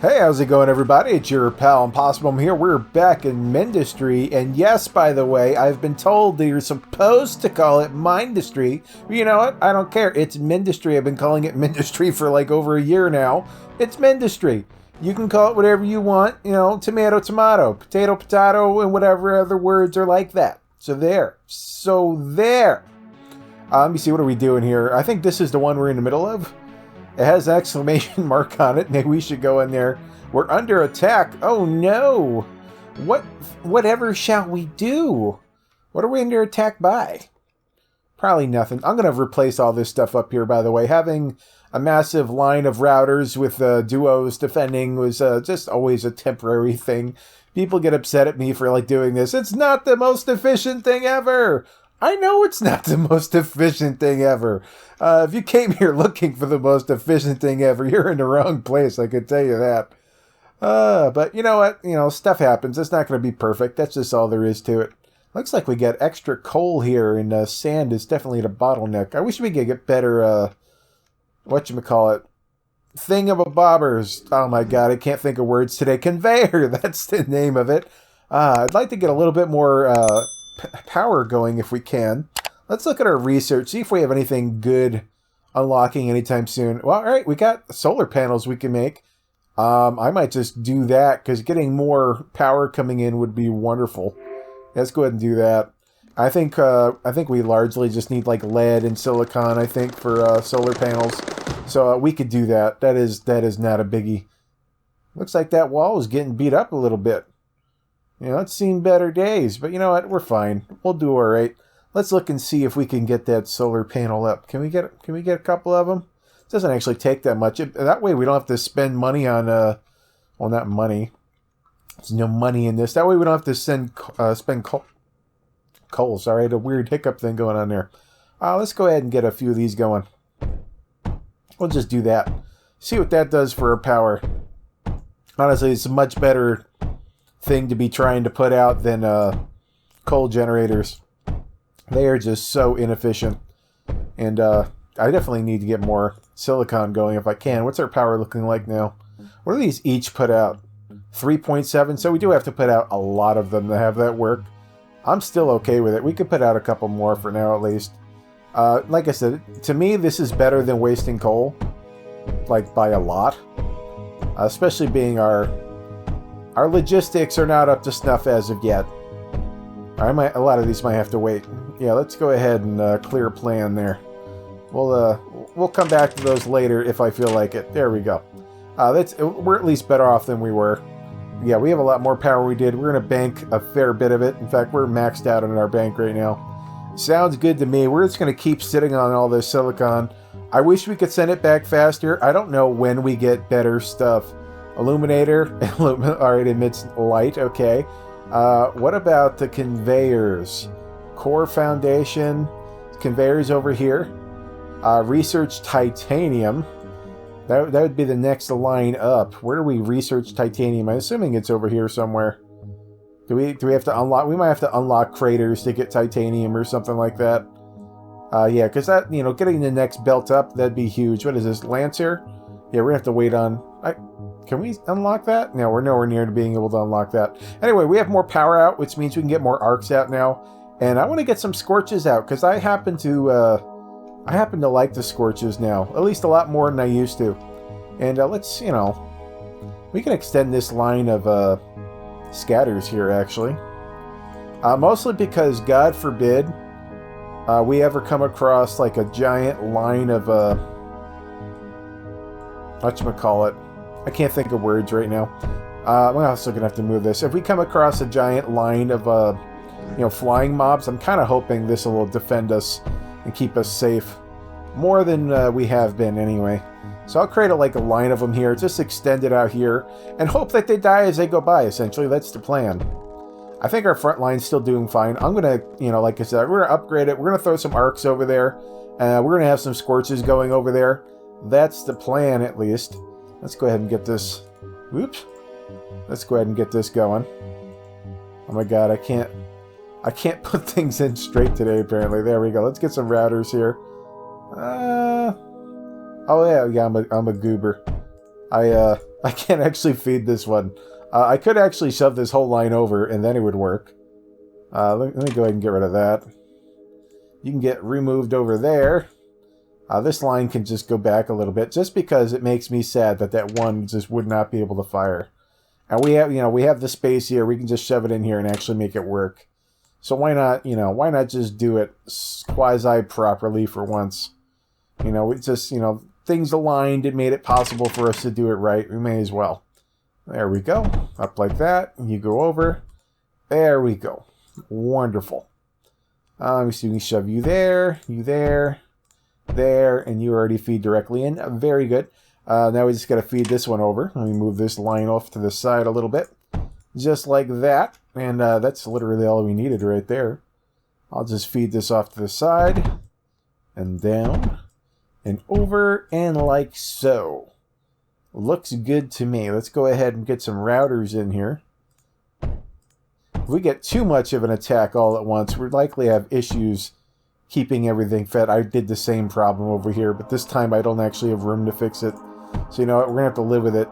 Hey, how's it going, everybody? It's your pal Impossibum here. We're back in Mindustry, and yes, by the way, I've been told that you're supposed to call it Mindustry. But you know what? I don't care. It's Mindustry. I've been calling it Mindustry for like over a year now. It's Mindustry. You can call it whatever you want. You know, tomato, tomato, potato, potato, and whatever other words are like that. So there. Let me see. What are we doing here? I think this is the one we're in the middle of. It has an exclamation mark on it. Maybe we should go in there. We're under attack. Oh no! Whatever shall we do? What are we under attack by? Probably nothing. I'm going to replace all this stuff up here, by the way. Having a massive line of routers with duos defending was just always a temporary thing. People get upset at me for like doing this. It's not the most efficient thing ever! I know it's not the most efficient thing ever. If you came here looking for the most efficient thing ever, you're in the wrong place, I can tell you that. But you know what? You know, stuff happens. It's not going to be perfect. That's just all there is to it. Looks like we got extra coal here, and sand is definitely the bottleneck. I wish we could get better, whatchamacallit, thingamabobbers. Oh my god, I can't think of words today. Conveyor, that's the name of it. I'd like to get a little bit more, power going if we can. Let's look at our research, see if we have anything good unlocking anytime soon. Well, all right, we got solar panels we can make. I might just do that because getting more power coming in would be wonderful. Let's go ahead and do that. I think we largely just need like lead and silicon, I think, for solar panels. So we could do that. That is not a biggie. Looks like that wall is getting beat up a little bit. You know, it's seen better days, but you know what? We're fine. We'll do all right. Let's look and see if we can get that solar panel up. Can we get a couple of them? It doesn't actually take that much. That way we don't have to spend money on, well, not money. There's no money in this. That way we don't have to spend coal. Sorry, I had a weird hiccup thing going on there. Let's go ahead and get a few of these going. We'll just do that. See what that does for our power. Honestly, it's a much better thing to be trying to put out than coal generators. They are just so inefficient. And I definitely need to get more silicon going if I can. What's our power looking like now? What do these each put out? 3.7. So we do have to put out a lot of them to have that work. I'm still okay with it. We could put out a couple more for now at least. Like I said, to me this is better than wasting coal. Like by a lot. Especially being our logistics are not up to snuff as of yet. A lot of these might have to wait. Yeah, let's go ahead and clear a plan there. We'll come back to those later if I feel like it. There we go. We're at least better off than we were. Yeah, we have a lot more power we did. We're going to bank a fair bit of it. In fact, we're maxed out in our bank right now. Sounds good to me. We're just going to keep sitting on all this silicon. I wish we could send it back faster. I don't know when we get better stuff. Illuminator. Alright, emits light. Okay. What about the conveyors? Core foundation. Conveyors over here. Research titanium. That would be the next line up. Where do we research titanium? I'm assuming it's over here somewhere. Do we have to unlock? We might have to unlock craters to get titanium or something like that. Yeah, because that, you know, getting the next belt up, that'd be huge. What is this, Lancer? Yeah, we're gonna have to wait on. Can we unlock that? No, we're nowhere near to being able to unlock that. Anyway, we have more power out, which means we can get more arcs out now. And I want to get some scorches out because I happen to like the scorches now, at least a lot more than I used to. And let's, you know, we can extend this line of scatters here actually. Mostly because, God forbid, we ever come across like a giant line of whatchamacallit. I can't think of words right now. I'm also gonna have to move this. If we come across a giant line of you know, flying mobs, I'm kind of hoping this will defend us and keep us safe more than we have been anyway. So I'll create a line of them here, just extend it out here, and hope that they die as they go by. Essentially, that's the plan. I think our front line's still doing fine. I'm gonna, you know, like I said, we're gonna upgrade it. We're gonna throw some arcs over there. We're gonna have some scorches going over there. That's the plan, at least. Let's go ahead and get this. Oops. Let's go ahead and get this going. Oh my god, I can't put things in straight today, apparently. There we go. Let's get some routers here. Oh yeah, I'm a goober. I can't actually feed this one. I could actually shove this whole line over, and then it would work. Let me go ahead and get rid of that. You can get removed over there. This line can just go back a little bit, just because it makes me sad that that one just would not be able to fire. And we have, we have the space here. We can just shove it in here and actually make it work. So why not, why not just do it quasi properly for once? We just, things aligned. It made it possible for us to do it right. We may as well. There we go. Up like that. You go over. There we go. Wonderful. Let me see. We shove you there, there, and you already feed directly in. Very good. Now we just got to feed this one over. Let me move this line off to the side a little bit. Just like that. And that's literally all we needed right there. I'll just feed this off to the side. And down. And over. And like so. Looks good to me. Let's go ahead and get some routers in here. If we get too much of an attack all at once, we'd likely have issues keeping everything fed. I did the same problem over here, but this time I don't actually have room to fix it. So you know what? We're going to have to live with it.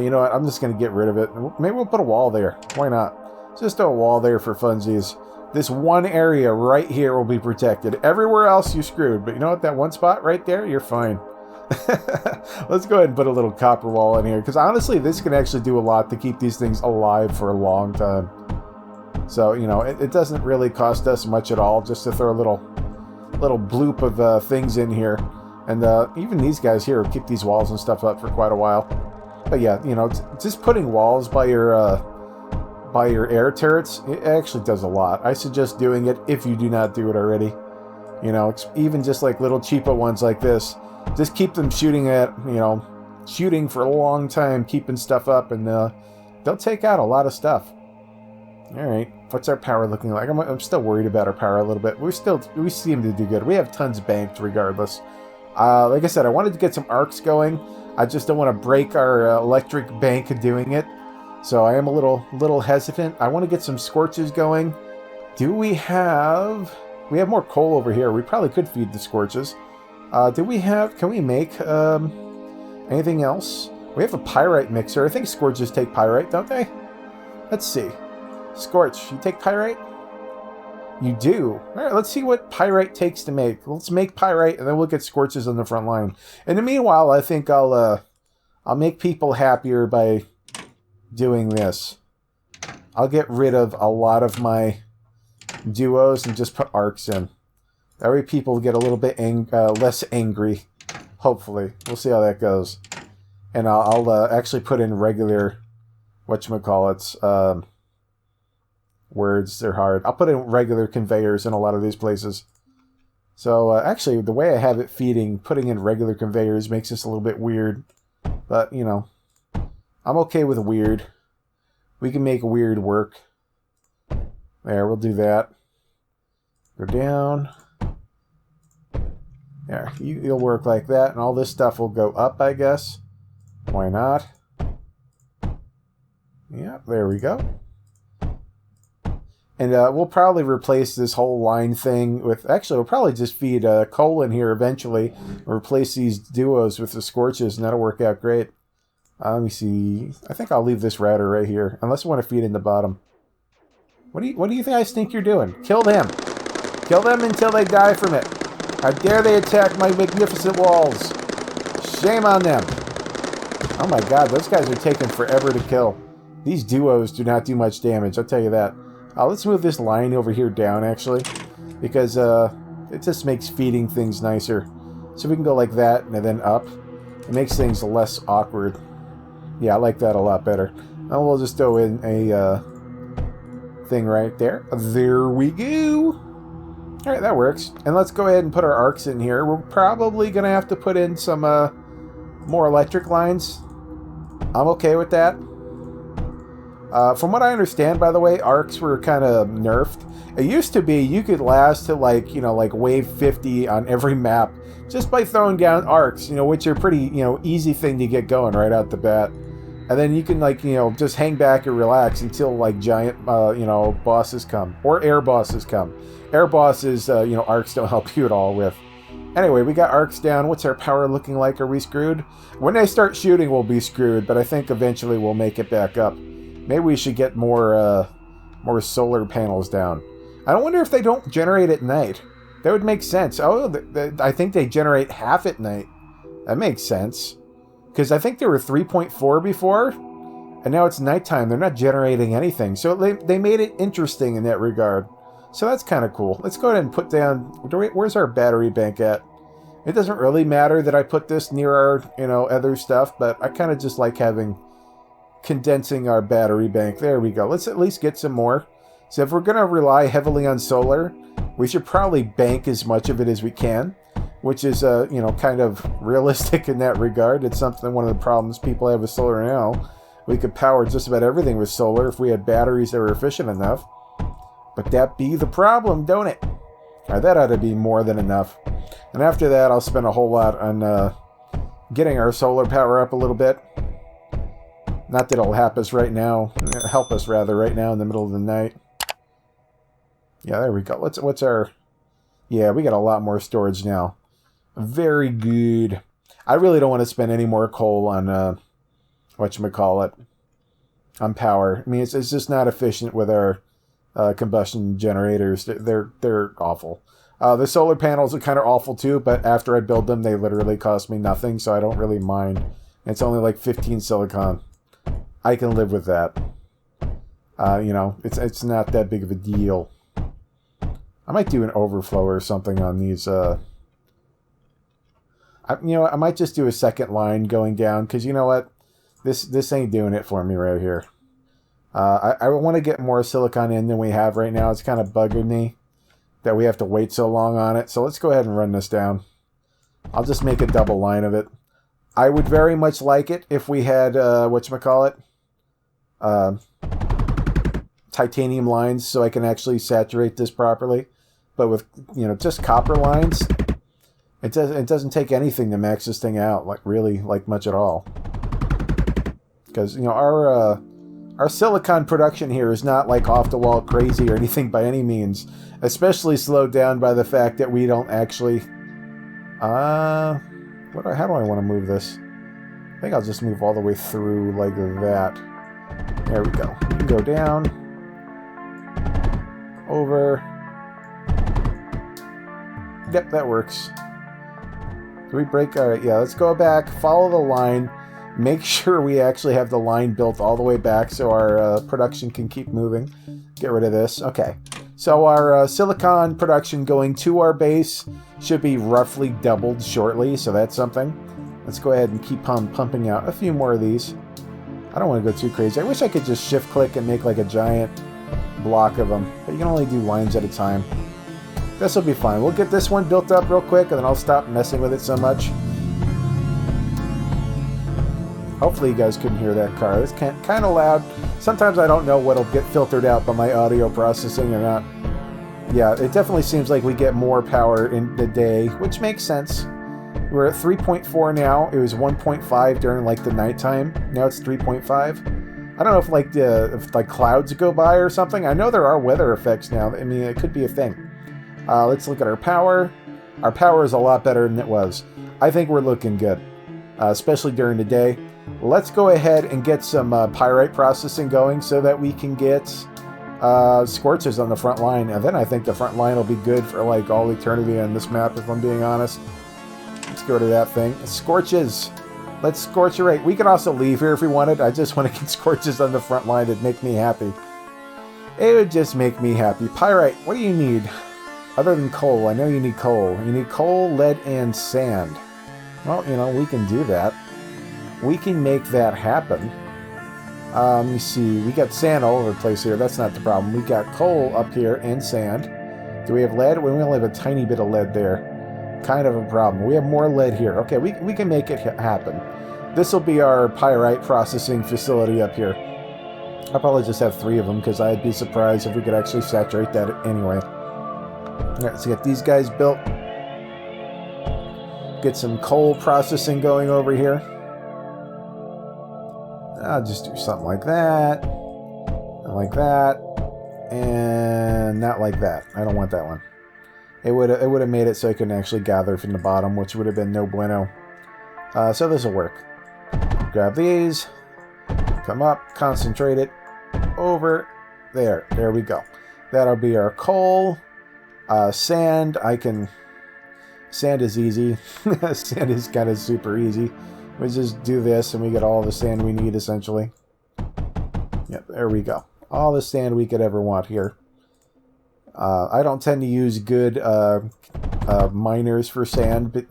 You know what? I'm just going to get rid of it. Maybe we'll put a wall there. Why not? Just a wall there for funsies. This one area right here will be protected. Everywhere else you're screwed. But you know what? That one spot right there, you're fine. Let's go ahead and put a little copper wall in here. Because honestly, this can actually do a lot to keep these things alive for a long time. So, it doesn't really cost us much at all. Just to throw a little bloop of things in here. And even these guys here will keep these walls and stuff up for quite a while. But yeah, just putting walls by your air turrets, it actually does a lot. I suggest doing it if you do not do it already. Even just like little cheapo ones like this. Just keep them shooting shooting for a long time, keeping stuff up, and they'll take out a lot of stuff. All right, what's our power looking like? I'm still worried about our power a little bit. We seem to do good. We have tons banked regardless. Like I said, I wanted to get some arcs going. I just don't want to break our electric bank doing it. So I am a little hesitant. I want to get some scorches going. Do we have... We have more coal over here. We probably could feed the scorches. Can we make anything else? We have a pyrite mixer. I think scorches take pyrite, don't they? Let's see. Scorch, you take pyrite? You do. All right, let's see what pyrite takes to make. Let's make pyrite, and then we'll get scorches on the front line. In the meanwhile, I think I'll make people happier by doing this. I'll get rid of a lot of my duos and just put arcs in. That way people get a little bit less angry. Hopefully. We'll see how that goes. And I'll actually put in regular, whatchamacallits, words, they're hard. I'll put in regular conveyors in a lot of these places. So, actually, the way I have it feeding, putting in regular conveyors makes this a little bit weird. But, I'm okay with weird. We can make weird work. There, we'll do that. Go down. There, you'll work like that, and all this stuff will go up, I guess. Why not? Yeah, there we go. And we'll probably replace this whole line thing with... Actually, we'll probably just feed coal in here eventually. Replace these duos with the scorches, and that'll work out great. Let me see. I think I'll leave this router right here. Unless you want to feed in the bottom. What do you guys think you're doing? Kill them. Kill them until they die from it. How dare they attack my magnificent walls. Shame on them. Oh my god, those guys are taking forever to kill. These duos do not do much damage, I'll tell you that. Let's move this line over here down, actually. Because it just makes feeding things nicer. So we can go like that and then up. It makes things less awkward. Yeah, I like that a lot better. And we'll just throw in a thing right there. There we go. Alright, that works. And let's go ahead and put our arcs in here. We're probably going to have to put in some more electric lines. I'm okay with that. From what I understand, by the way, arcs were kind of nerfed. It used to be you could last to like wave 50 on every map just by throwing down arcs, which are pretty, easy thing to get going right out the bat. And then you can just hang back and relax until giant, bosses come or air bosses come. Air bosses, arcs don't help you at all with. Anyway, we got arcs down. What's our power looking like? Are we screwed? When they start shooting, we'll be screwed, but I think eventually we'll make it back up. Maybe we should get more solar panels down. I wonder if they don't generate at night. That would make sense. Oh, I think they generate half at night. That makes sense. Because I think they were 3.4 before, and now it's nighttime. They're not generating anything. So they made it interesting in that regard. So that's kind of cool. Let's go ahead and put down... Where's our battery bank at? It doesn't really matter that I put this near our, other stuff, but I kind of just like condensing our battery bank. There we go. Let's at least get some more. So if we're going to rely heavily on solar, we should probably bank as much of it as we can, which is, kind of realistic in that regard. It's one of the problems people have with solar now. We could power just about everything with solar if we had batteries that were efficient enough. But that be the problem, don't it? That ought to be more than enough. And after that, I'll spend a whole lot on getting our solar power up a little bit. Not that it'll help us right now in the middle of the night. Yeah, there we go. What's our... Yeah, we got a lot more storage now. Very good. I really don't want to spend any more coal on, whatchamacallit, on power. I mean, it's just not efficient with our combustion generators. They're awful. The solar panels are kind of awful too, but after I build them, they literally cost me nothing, so I don't really mind. It's only like 15 silicon. I can live with that. It's not that big of a deal. I might do an overflow or something on these. I might just do a second line going down, because you know what? This ain't doing it for me right here. I want to get more silicon in than we have right now. It's kind of bugging me that we have to wait so long on it. So let's go ahead and run this down. I'll just make a double line of it. I would very much like it if we had, titanium lines so I can actually saturate this properly. But with, just copper lines, it doesn't take anything to max this thing out, like much at all. Because, our silicon production here is not like off the wall crazy or anything by any means, especially slowed down by the fact that we don't actually... how do I want to move this? I think I'll just move all the way through like that. There we go. We can go down. Over. Yep, that works. Do we break? Alright, yeah, let's go back, follow the line, make sure we actually have the line built all the way back so our production can keep moving. Get rid of this. Okay. So our silicon production going to our base should be roughly doubled shortly, so that's something. Let's go ahead and keep pumping out a few more of these. I don't want to go too crazy. I wish I could just shift click and make like a giant block of them, but you can only do lines at a time. This will be fine. We'll get this one built up real quick, and then I'll stop messing with it so much. Hopefully you guys couldn't hear that car. It's kind of loud. Sometimes I don't know what'll get filtered out by my audio processing or not. Yeah, it definitely seems like we get more power in the day, which makes sense. We're at 3.4 now. It was 1.5 during like the nighttime. Now it's 3.5. I don't know if if clouds go by or something. I know there are weather effects now. I mean, it could be a thing. Let's look at our power. Our power is a lot better than it was. I think we're looking good, especially during the day. Let's go ahead and get some pyrite processing going so that we can get scorches on the front line. And then I think the front line will be good for like all eternity on this map, if I'm being honest. Let's go to that thing. Scorches. Let's scorch it right. We could also leave here if we wanted. I just want to get scorches on the front line. It'd make me happy. It would just make me happy. Pyrite, what do you need? Other than coal. I know you need coal. You need coal, lead, and sand. Well, we can do that. We can make that happen. Let me see. We got sand all over the place here. That's not the problem. We got coal up here and sand. Do we have lead? We only have a tiny bit of lead there. Kind of a problem. We have more lead here. Okay, we can make it happen. This will be our pyrite processing facility up here. I'll probably just have 3 of them because I'd be surprised if we could actually saturate that anyway. Alright, let's get these guys built. Get some coal processing going over here. I'll just do something like that. Not like that. And not like that. I don't want that one. it would have made it so I couldn't actually gather from the bottom, which would have been no bueno. So this will work. Grab these, come up, concentrate it over there. There we go. That'll be our coal. Sand, sand is easy. Sand is kind of super easy. We just do this and we get all the sand we need, essentially. Yep, there we go. All the sand we could ever want here. I don't tend to use good miners for sand,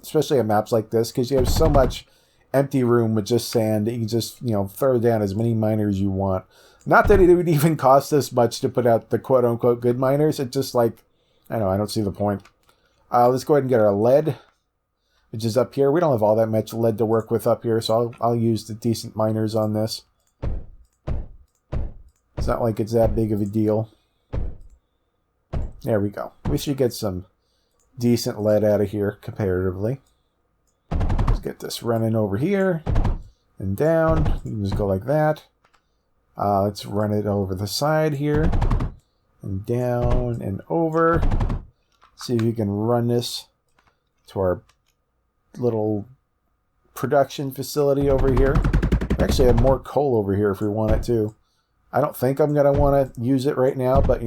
especially on maps like this, because you have so much empty room with just sand that you can just, throw down as many miners you want. Not that it would even cost this much to put out the quote-unquote good miners. It's just like, I don't see the point. Let's go ahead and get our lead, which is up here. We don't have all that much lead to work with up here, so I'll use the decent miners on this. It's not like it's that big of a deal. There we go. We should get some decent lead out of here, comparatively. Let's get this running over here and down. You can just go like that. Let's run it over the side here and down and over. See if we can run this to our little production facility over here. We actually have more coal over here if we want it to. I don't think I'm going to want to use it right now, but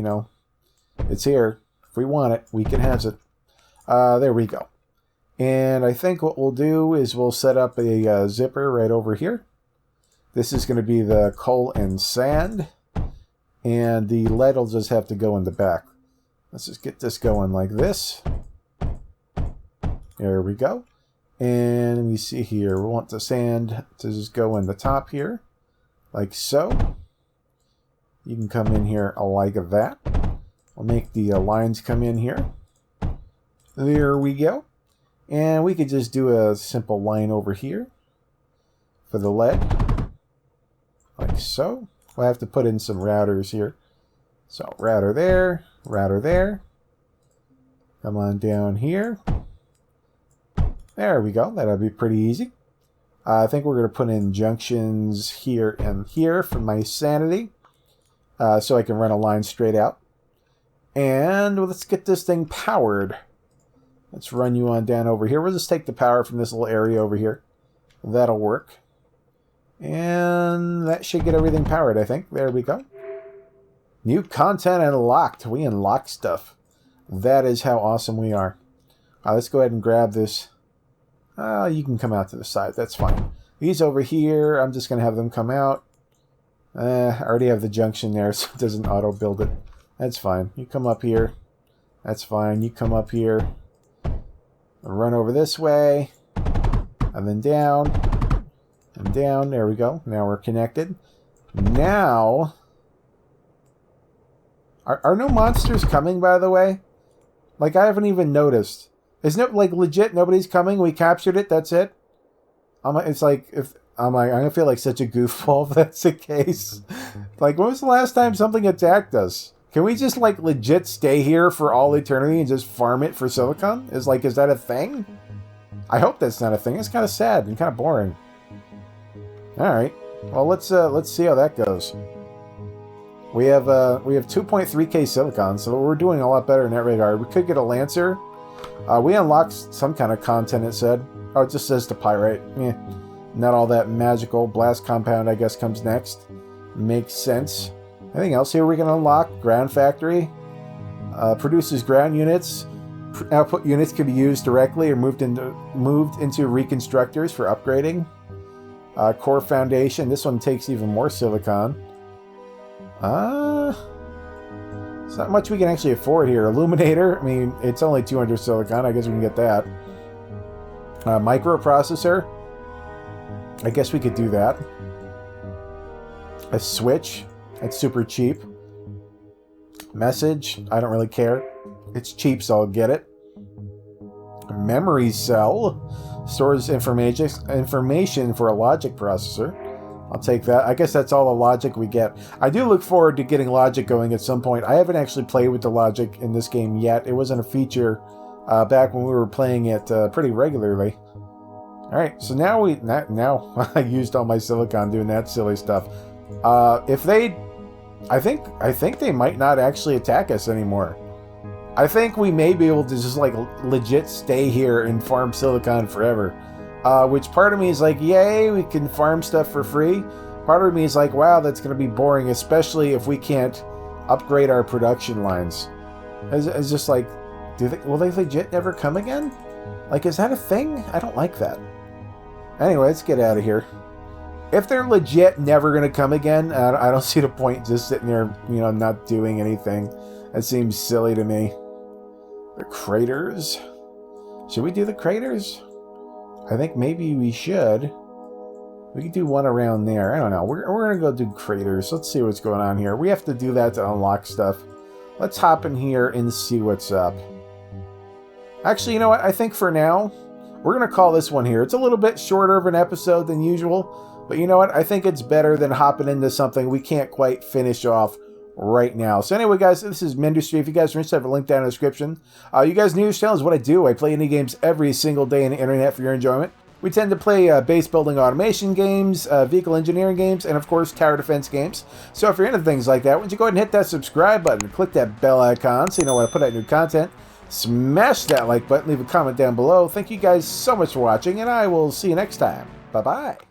it's here. If we want it, we can have it. There we go. And I think what we'll do is we'll set up a zipper right over here. This is going to be the coal and sand. And the lead will just have to go in the back. Let's just get this going like this. There we go. And we see here, we want the sand to just go in the top here. Like so. You can come in here like that. We'll make the lines come in here. There we go. And we could just do a simple line over here for the lead. Like so. We'll have to put in some routers here. So router there, router there. Come on down here. There we go. That'll be pretty easy. I think we're going to put in junctions here and here for my sanity. So I can run a line straight out. And let's get this thing powered. Let's run you on down over here. We'll just take the power from this little area over here. That'll work. And that should get everything powered, I think. There we go. New content unlocked. We unlock stuff. That is how awesome we are. Let's go ahead and grab this. You can come out to the side. That's fine. These over here, I'm just going to have them come out. I already have the junction there, so it doesn't auto-build it. That's fine. You come up here. That's fine. You come up here. Run over this way. And then down. And down. There we go. Now we're connected. Now... Are no monsters coming, by the way? Like, I haven't even noticed. Isn't it, like, legit nobody's coming? We captured it, that's it? It's like, I'm going to feel like such a goofball if that's the case. Like, when was the last time something attacked us? Can we just, like, legit stay here for all eternity and just farm it for silicon? Is that a thing? I hope that's not a thing. It's kind of sad and kind of boring. Alright. Well, let's see how that goes. We have 2.3k silicon, so we're doing a lot better in that regard. We could get a Lancer. We unlocked some kind of content, it said. Oh, it just says the Pyrite. Not all that magical. Blast compound, I guess, comes next. Makes sense. Anything else here we can unlock? Ground factory. Produces ground units. Output units can be used directly or moved into reconstructors for upgrading. Core foundation. This one takes even more silicon. It's not much we can actually afford here. Illuminator, I mean, it's only 200 silicon. I guess we can get that. Microprocessor. I guess we could do that. A switch. That's super cheap. Message. I don't really care. It's cheap, so I'll get it. A memory cell. Stores information for a logic processor. I'll take that. I guess that's all the logic we get. I do look forward to getting logic going at some point. I haven't actually played with the logic in this game yet. It wasn't a feature back when we were playing it pretty regularly. Alright, so now I used all my silicon doing that silly stuff. I think they might not actually attack us anymore. I think we may be able to just like legit stay here and farm silicon forever. Which part of me is like, yay, we can farm stuff for free. Part of me is like, wow, that's going to be boring, especially if we can't upgrade our production lines. It's just like, will they legit never come again? Like, is that a thing? I don't like that. Anyway, let's get out of here. If they're legit never going to come again, I don't see the point just sitting there, you know, not doing anything. That seems silly to me. The craters. Should we do the craters? I think maybe we should. We could do one around there. I don't know. We're going to go do craters. Let's see what's going on here. We have to do that to unlock stuff. Let's hop in here and see what's up. Actually, you know what? I think for now, we're going to call this one here. It's a little bit shorter of an episode than usual. But you know what? I think it's better than hopping into something we can't quite finish off right now. So anyway, guys, this is Mindustry. If you guys are interested, I have a link down in the description. You guys new to this channel is what I do. I play indie games every single day on the internet for your enjoyment. We tend to play base building automation games, vehicle engineering games, and of course tower defense games. So if you're into things like that, why don't you go ahead and hit that subscribe button and click that bell icon so you know when I put out new content. Smash that like button, leave a comment down below. Thank you guys so much for watching, and I will see you next time. Bye-bye.